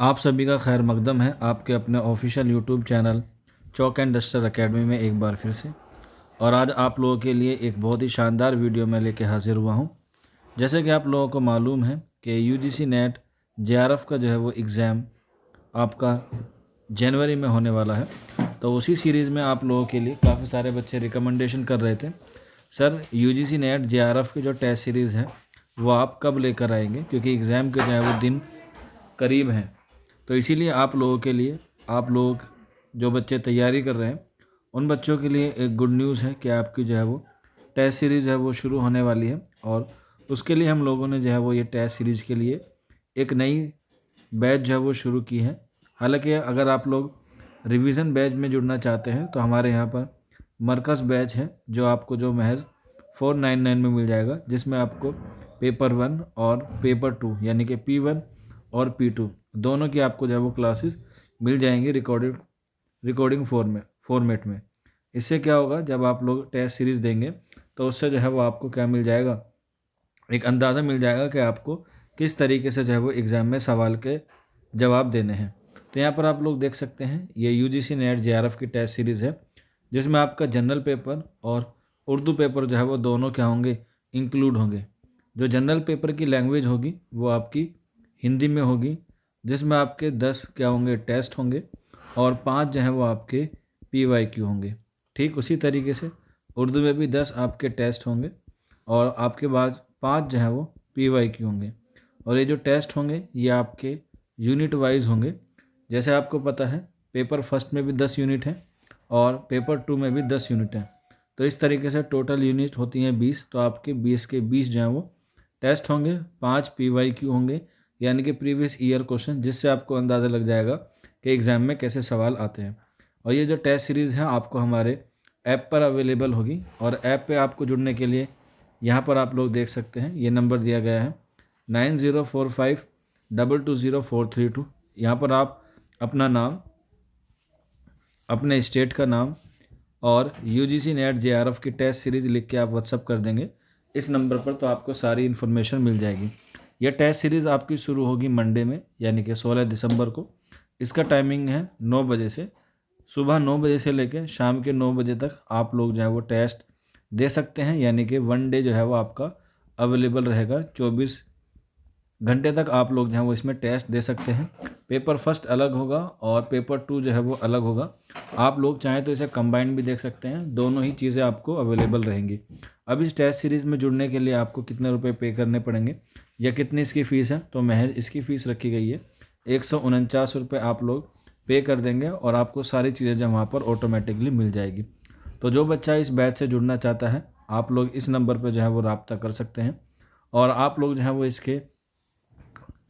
आप सभी का खैर मकदम है आपके अपने official YouTube channel chalk and duster academy में एक बार फिर से। और आज आप लोगों के लिए एक बहुत ही शानदार वीडियो में लेके हाजिर हुआ हूं। जैसे कि आप लोगों को मालूम है कि यूजीसी नेट जेआरएफ का जो है वो एग्ज़ाम आपका जनवरी में होने वाला है। तो उसी सीरीज़ में आप लोगों के लिए काफ़ी सारे बच्चे रिकमेंडेशन कर रहे थे, सर यूजीसी नेट जेआरएफ की जो टेस्ट सीरीज़ है वो आप कब लेकर आएंगे, क्योंकि एग्ज़ाम के जो है वो दिन करीब हैं। तो इसीलिए आप लोगों के लिए, आप लोग जो बच्चे तैयारी कर रहे हैं उन बच्चों के लिए एक गुड न्यूज़ है कि आपकी जो है वो टेस्ट सीरीज़ है वो शुरू होने वाली है। और उसके लिए हम लोगों ने जो है वो ये टेस्ट सीरीज़ के लिए एक नई बैच जो है वो शुरू की है। हालांकि अगर आप लोग रिवीजन बैच में जुड़ना चाहते हैं तो हमारे यहाँ पर मरकज़ बैच है जो आपको जो महज 499 में मिल जाएगा, जिसमें आपको पेपर 1 और पेपर 2 यानी कि P1 और P2 दोनों की आपको जो है वो क्लासेस मिल जाएंगी रिकॉर्डिंग फॉर्मेट में। इससे क्या होगा, जब आप लोग टेस्ट सीरीज़ देंगे तो उससे जो है वो आपको क्या मिल जाएगा, एक अंदाज़ा मिल जाएगा कि आपको किस तरीके से जो है वो एग्ज़ाम में सवाल के जवाब देने हैं। तो यहाँ पर आप लोग देख सकते हैं ये यूजीसी नेट जेआरएफ की टेस्ट सीरीज़ है, जिसमें आपका जनरल पेपर और उर्दू पेपर जो है वो दोनों क्या होंगे, इंक्लूड होंगे। जो जनरल पेपर की लैंग्वेज होगी वो आपकी हिंदी में होगी, जिसमें आपके 10 क्या होंगे, टेस्ट होंगे और 5 जो हैं वो आपके PYQ होंगे। ठीक उसी तरीके से उर्दू में भी 10 आपके टेस्ट होंगे और आपके बाद 5 जो हैं वो PYQ होंगे। और ये जो टेस्ट होंगे ये आपके यूनिट वाइज होंगे। जैसे आपको पता है पेपर फर्स्ट में भी 10 यूनिट हैं और पेपर 2 में भी 10 यूनिट हैं। तो इस तरीके से टोटल यूनिट होती हैं 20। तो आपके 20 के 20 जो हैं वो टेस्ट होंगे, 5 PYQ होंगे यानी कि प्रीवियस ईयर क्वेश्चन, जिससे आपको अंदाज़ा लग जाएगा कि एग्ज़ाम में कैसे सवाल आते हैं। और ये जो टेस्ट सीरीज़ है आपको हमारे ऐप पर अवेलेबल होगी। और ऐप पे आपको जुड़ने के लिए यहाँ पर आप लोग देख सकते हैं ये नंबर दिया गया है 9045220432। यहाँ पर आप अपना नाम, अपने स्टेट का नाम और यूजीसी नेट जेआरएफ की टेस्ट सीरीज़ लिख के आप व्हाट्सअप कर देंगे इस नंबर पर, तो आपको सारी इन्फॉर्मेशन मिल जाएगी। यह टेस्ट सीरीज़ आपकी शुरू होगी मंडे में यानी कि 16 दिसंबर को। इसका टाइमिंग है 9 बजे से, सुबह 9 बजे से लेकर शाम के 9 बजे तक आप लोग जो है वो टेस्ट दे सकते हैं। यानी कि 1 डे जो है वो आपका अवेलेबल रहेगा, 24 घंटे तक आप लोग जो है वो इसमें टेस्ट दे सकते हैं। पेपर फर्स्ट अलग होगा और पेपर 2 जो है वो अलग होगा। आप लोग चाहें तो इसे कंबाइंड भी देख सकते हैं, दोनों ही चीज़ें आपको अवेलेबल रहेंगी। अब इस टेस्ट सीरीज़ में जुड़ने के लिए आपको कितने रुपए पे करने पड़ेंगे या कितनी इसकी फ़ीस है, तो महज इसकी फ़ीस रखी गई है 149 रुपये आप लोग पे कर देंगे और आपको सारी चीज़ें जो वहाँ पर ऑटोमेटिकली मिल जाएगी। तो जो बच्चा इस बैच से जुड़ना चाहता है आप लोग इस नंबर पर जो है वो रब्ता कर सकते हैं। और आप लोग जो है वो इसके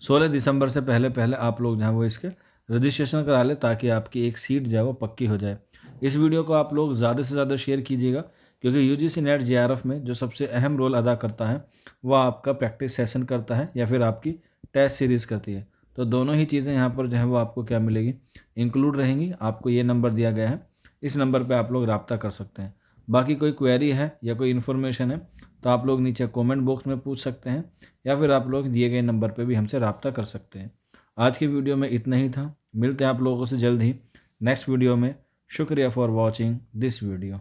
16 दिसंबर से पहले पहले आप लोग जो है वो इसके रजिस्ट्रेशन करा लें, ताकि आपकी एक सीट जो है वो पक्की हो जाए। इस वीडियो को आप लोग ज़्यादा से ज़्यादा शेयर कीजिएगा, क्योंकि यूजीसी नेट जेआरएफ में जो सबसे अहम रोल अदा करता है वह आपका प्रैक्टिस सेशन करता है या फिर आपकी टेस्ट सीरीज़ करती है। तो दोनों ही चीज़ें यहाँ पर जो है वो आपको क्या मिलेगी, इंक्लूड रहेंगी। आपको ये नंबर दिया गया है, इस नंबर पर आप लोग रब्ता कर सकते हैं। बाकी कोई क्वेरी है या कोई इन्फॉर्मेशन है तो आप लोग नीचे कमेंट बॉक्स में पूछ सकते हैं या फिर आप लोग दिए गए नंबर पे भी हमसे रब्ता कर सकते हैं। आज की वीडियो में इतना ही था, मिलते हैं आप लोगों से जल्द ही नेक्स्ट वीडियो में। शुक्रिया फॉर वॉचिंग दिस वीडियो।